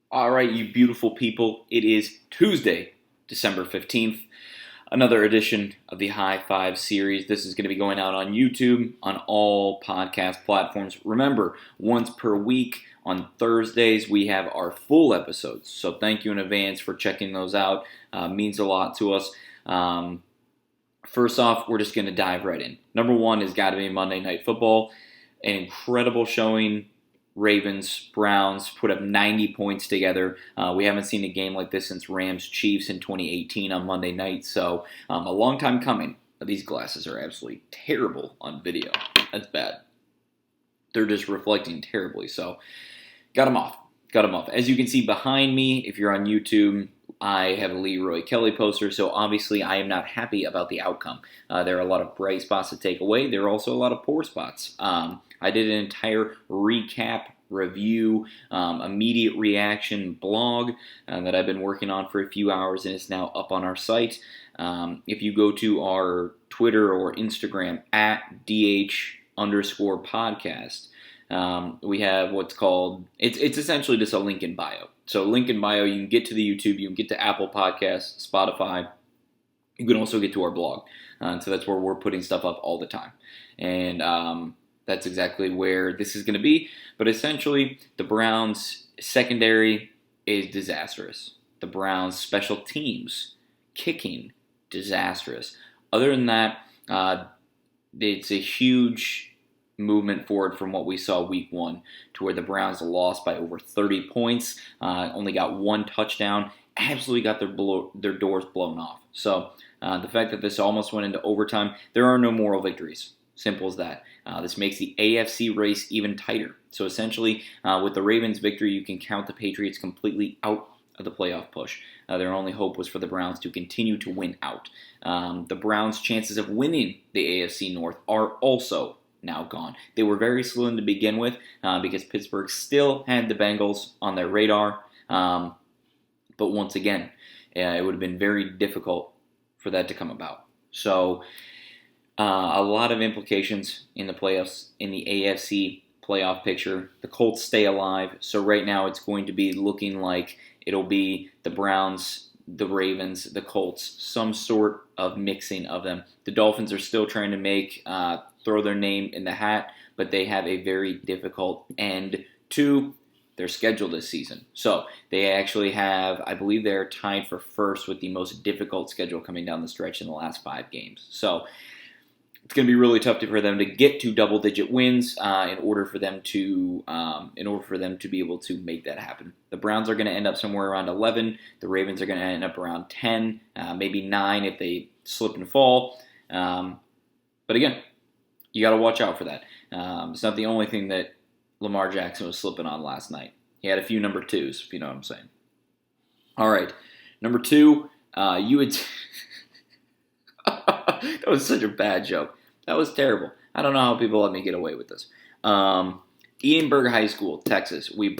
All right, you beautiful people. It is Tuesday, December 15th. Another edition of the Hi5 series. This is going to be going out on YouTube, on all podcast platforms. Remember, once per week on Thursdays, we have our full episodes. So thank you in advance for checking those out. Means a lot to us. First off, we're just going to dive right in. Number one has got to be Monday Night Football. An incredible showing. Ravens, Browns put up 90 points together. We haven't seen a game like this since Rams-Chiefs in 2018 on Monday night, so a long time coming. These glasses are absolutely terrible on video. That's bad. They're just reflecting terribly, so got them off. As you can see behind me, if you're on YouTube, I have a Leroy Kelly poster, so obviously I am not happy about the outcome. There are a lot of bright spots to take away. There are also a lot of poor spots. I did an entire recap, review, immediate reaction blog that I've been working on for a few hours, and it's now up on our site. If you go to our Twitter or Instagram at DH_podcast, we have what's called, it's essentially just a link in bio. So link in bio, you can get to the YouTube, you can get to Apple Podcasts, Spotify. You can also get to our blog. So that's where we're putting stuff up all the time. And that's exactly where this is going to be. But essentially, the Browns' secondary is disastrous. The Browns' special teams, kicking, disastrous. Other than that, it's a huge movement forward from what we saw week one, to where the Browns lost by over 30 points, only got one touchdown, absolutely got their doors blown off. So the fact that this almost went into overtime, there are no moral victories. Simple as that. This makes the AFC race even tighter. So essentially, with the Ravens' victory, you can count the Patriots completely out of the playoff push. Their only hope was for the Browns to continue to win out. The Browns' chances of winning the AFC North are also now gone. They were very slim to begin with because Pittsburgh still had the Bengals on their radar. But once again, it would have been very difficult for that to come about. So a lot of implications in the playoffs, in the AFC playoff picture. The Colts stay alive, so right now it's going to be looking like it'll be the Browns, the Ravens, the Colts, some sort of mixing of them. The Dolphins are still trying to throw their name in the hat, but they have a very difficult end to their schedule this season. So they actually have, I believe they're tied for first with the most difficult schedule coming down the stretch in the last 5 games. So it's going to be really tough for them to get to double-digit wins in order for them to be able to make that happen. The Browns are going to end up somewhere around 11. The Ravens are going to end up around 10, maybe 9 if they slip and fall. But again, you got to watch out for that. It's not the only thing that Lamar Jackson was slipping on last night. He had a few number twos, if you know what I'm saying. All right, number 2, you would. That was such a bad joke. That was terrible. I don't know how people let me get away with this. Edinburgh High School, Texas. We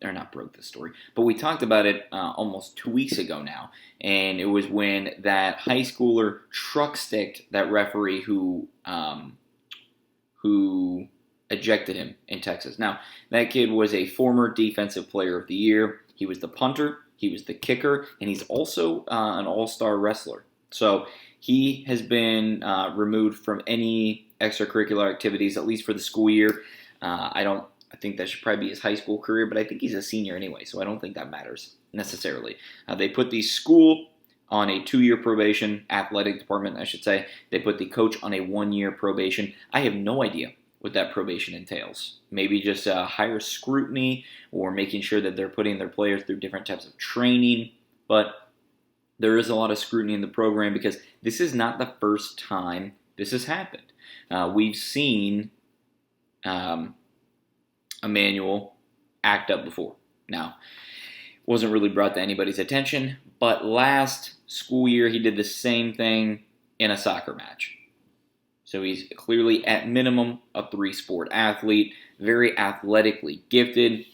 not broke this story, but we talked about it almost 2 weeks ago now. And it was when that high schooler truck-sticked that referee who ejected him in Texas. Now, that kid was a former Defensive Player of the Year. He was the punter, he was the kicker, and he's also an all-star wrestler. So he has been removed from any extracurricular activities, at least for the school year. I think that should probably be his high school career, but I think he's a senior anyway, so I don't think that matters necessarily. They put the school on a 2-year probation, athletic department, I should say. They put the coach on a 1-year probation. I have no idea what that probation entails. Maybe just higher scrutiny or making sure that they're putting their players through different types of training, but there is a lot of scrutiny in the program because this is not the first time this has happened. We've seen Emmanuel act up before. Now, wasn't really brought to anybody's attention, but last school year he did the same thing in a soccer match. So he's clearly, at minimum, a 3-sport athlete, very athletically gifted,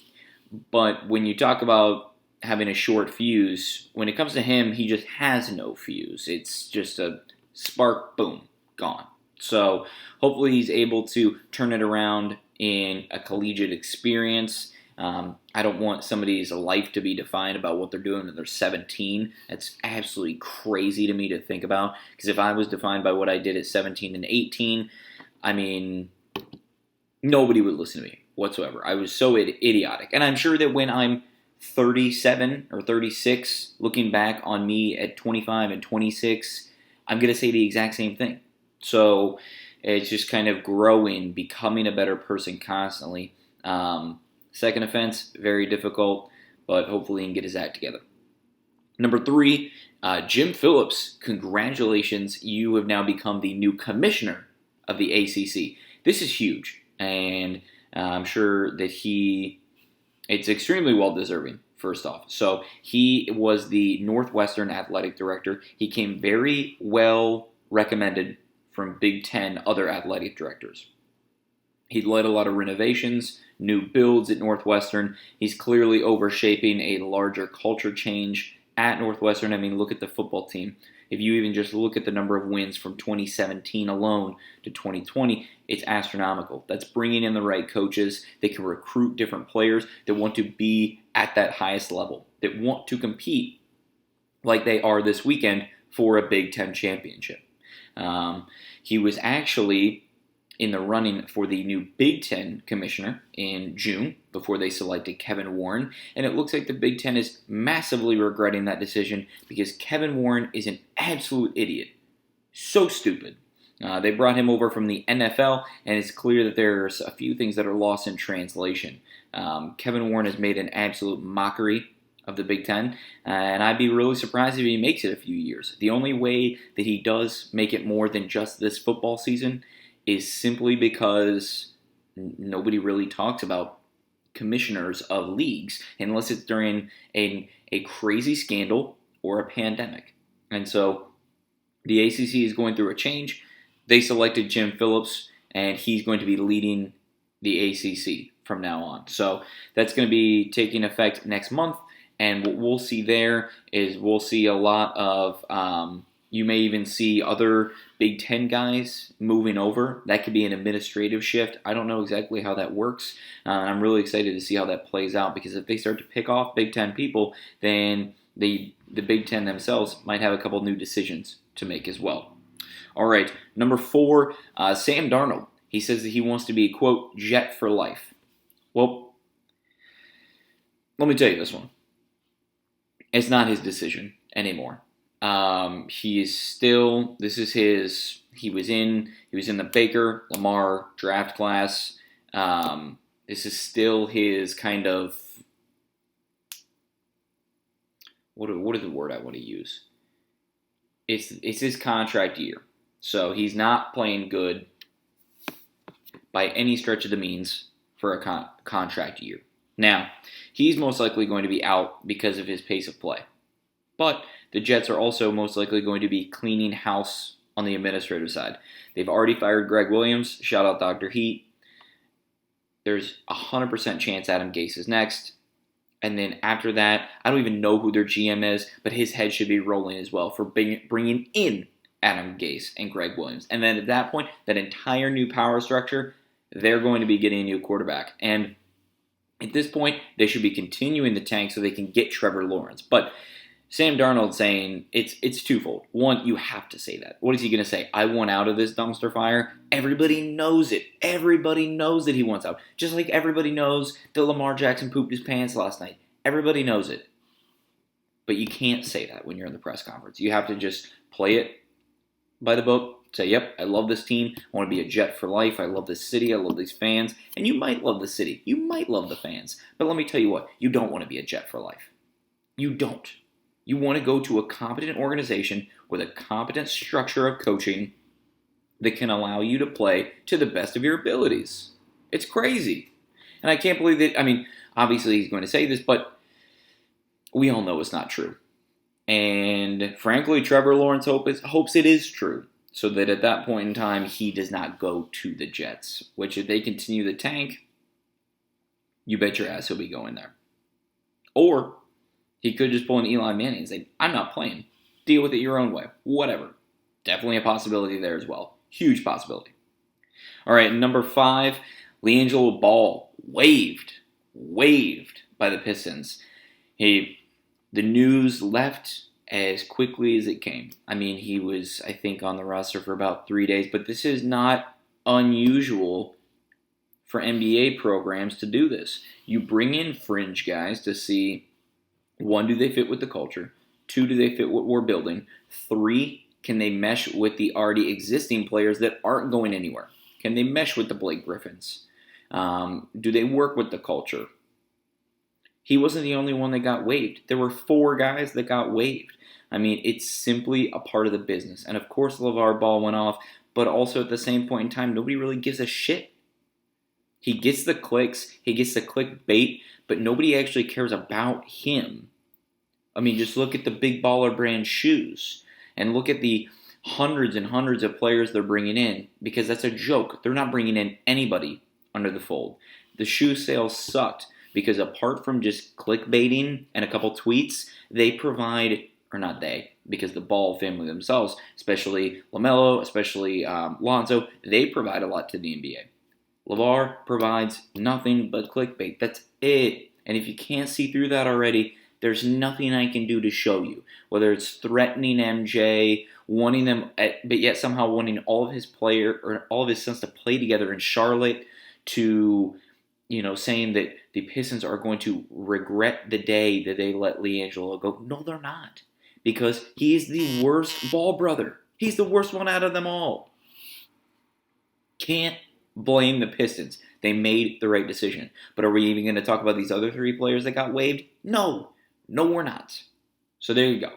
but when you talk about having a short fuse, when it comes to him, he just has no fuse. It's just a spark, boom, gone. So hopefully he's able to turn it around in a collegiate experience. I don't want somebody's life to be defined about what they're doing when they're 17. That's absolutely crazy to me to think about. Because if I was defined by what I did at 17 and 18, I mean, nobody would listen to me whatsoever. I was so idiotic. And I'm sure that when I'm 37 or 36, looking back on me at 25 and 26, I'm going to say the exact same thing. So it's just kind of growing, becoming a better person constantly. Second offense, very difficult, but hopefully he can get his act together. Number 3, Jim Phillips. Congratulations, you have now become the new commissioner of the ACC. This is huge, and I'm sure that it's extremely well-deserving, first off. So he was the Northwestern athletic director. He came very well recommended from Big Ten other athletic directors. He led a lot of renovations, new builds at Northwestern. He's clearly overshaping a larger culture change at Northwestern. I mean, look at the football team. If you even just look at the number of wins from 2017 alone to 2020, it's astronomical. That's bringing in the right coaches. They can recruit different players that want to be at that highest level, that want to compete like they are this weekend for a Big Ten championship. He was actually in the running for the new Big Ten commissioner in June before they selected Kevin Warren. And it looks like the Big Ten is massively regretting that decision because Kevin Warren is an absolute idiot. So stupid. They brought him over from the NFL, and it's clear that there's a few things that are lost in translation. Kevin Warren has made an absolute mockery of the Big Ten, and I'd be really surprised if he makes it a few years. The only way that he does make it more than just this football season is simply because nobody really talks about commissioners of leagues unless it's during a crazy scandal or a pandemic. And so the ACC is going through a change. They selected Jim Phillips, and he's going to be leading the ACC from now on. So that's going to be taking effect next month. And what we'll see there is we'll see a lot of, you may even see other Big Ten guys moving over. That could be an administrative shift. I don't know exactly how that works. I'm really excited to see how that plays out because if they start to pick off Big Ten people, then the Big Ten themselves might have a couple new decisions to make as well. All right, number 4, Sam Darnold. He says that he wants to be, quote, Jet for life. Well, let me tell you this one. It's not his decision anymore. He is still, he was in the Baker, Lamar draft class. This is still his kind of, what is the word I want to use? It's his contract year. So he's not playing good by any stretch of the means for a contract year. Now, he's most likely going to be out because of his pace of play. But the Jets are also most likely going to be cleaning house on the administrative side. They've already fired Greg Williams. Shout out Dr. Heat. There's a 100% chance Adam Gase is next. And then after that, I don't even know who their GM is, but his head should be rolling as well for bringing in Adam Gase and Greg Williams. And then at that point, that entire new power structure, they're going to be getting a new quarterback. And at this point, they should be continuing the tank so they can get Trevor Lawrence. But Sam Darnold saying it's twofold. One, you have to say that. What is he going to say? I want out of this dumpster fire? Everybody knows it. Everybody knows that he wants out. Just like everybody knows that Lamar Jackson pooped his pants last night. Everybody knows it. But you can't say that when you're in the press conference. You have to just play it by the book. Say, yep, I love this team. I want to be a Jet for life. I love this city. I love these fans. And you might love the city. You might love the fans. But let me tell you what. You don't want to be a Jet for life. You don't. You want to go to a competent organization with a competent structure of coaching that can allow you to play to the best of your abilities. It's crazy. And I can't believe that, obviously he's going to say this, but we all know it's not true. And frankly, Trevor Lawrence hopes it is true. So that at that point in time, he does not go to the Jets. Which if they continue the tank, you bet your ass he'll be going there. Or he could just pull an Eli Manning and say, I'm not playing. Deal with it your own way. Whatever. Definitely a possibility there as well. Huge possibility. All right, number 5, LiAngelo Ball. Waived. waived by the Pistons. The news left as quickly as it came. I mean, he was, I think, on the roster for about 3 days, but this is not unusual for NBA programs to do this. You bring in fringe guys to see, one, do they fit with the culture? Two, do they fit what we're building? Three, can they mesh with the already existing players that aren't going anywhere? Can they mesh with the Blake Griffins? Do they work with the culture? He wasn't the only one that got waived. There were 4 guys that got waived. I mean, it's simply a part of the business. And of course, LeVar Ball went off, but also at the same point in time, nobody really gives a shit. He gets the clicks, he gets the clickbait, but nobody actually cares about him. I mean, just look at the big baller brand shoes and look at the hundreds and hundreds of players they're bringing in, because that's a joke. They're not bringing in anybody under the fold. The shoe sales sucked because apart from just clickbaiting and a couple tweets, they provide, or not they, because the Ball family themselves, especially LaMelo, especially Lonzo, they provide a lot to the NBA. LeVar provides nothing but clickbait. That's it. And if you can't see through that already, there's nothing I can do to show you. Whether it's threatening MJ, wanting them, but yet somehow wanting all of his sons to play together in Charlotte, to saying that the Pistons are going to regret the day that they let LiAngelo go. No, they're not. Because he's the worst Ball brother. He's the worst one out of them all. Can't blame the Pistons. They made the right decision. But are we even going to talk about these other 3 players that got waived? No. No, we're not. So there you go.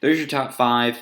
There's your top 5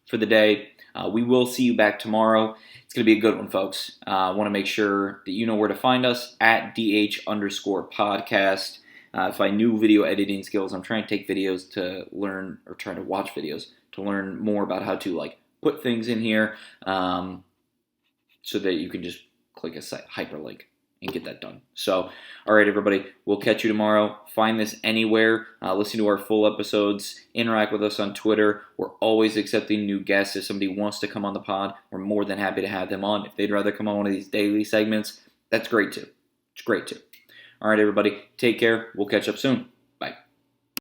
for the day. We will see you back tomorrow. It's going to be a good one, folks. I want to make sure that you know where to find us, at DH_podcast. If I knew video editing skills, I'm trying to take videos to learn, or trying to watch videos to learn more about how to put things in here, so that you can just click a hyperlink and get that done. So, all right, everybody, we'll catch you tomorrow. Find this anywhere. Listen to our full episodes. Interact with us on Twitter. We're always accepting new guests. If somebody wants to come on the pod, we're more than happy to have them on. If they'd rather come on one of these daily segments, that's great too. It's great too. All right, everybody, take care. We'll catch up soon.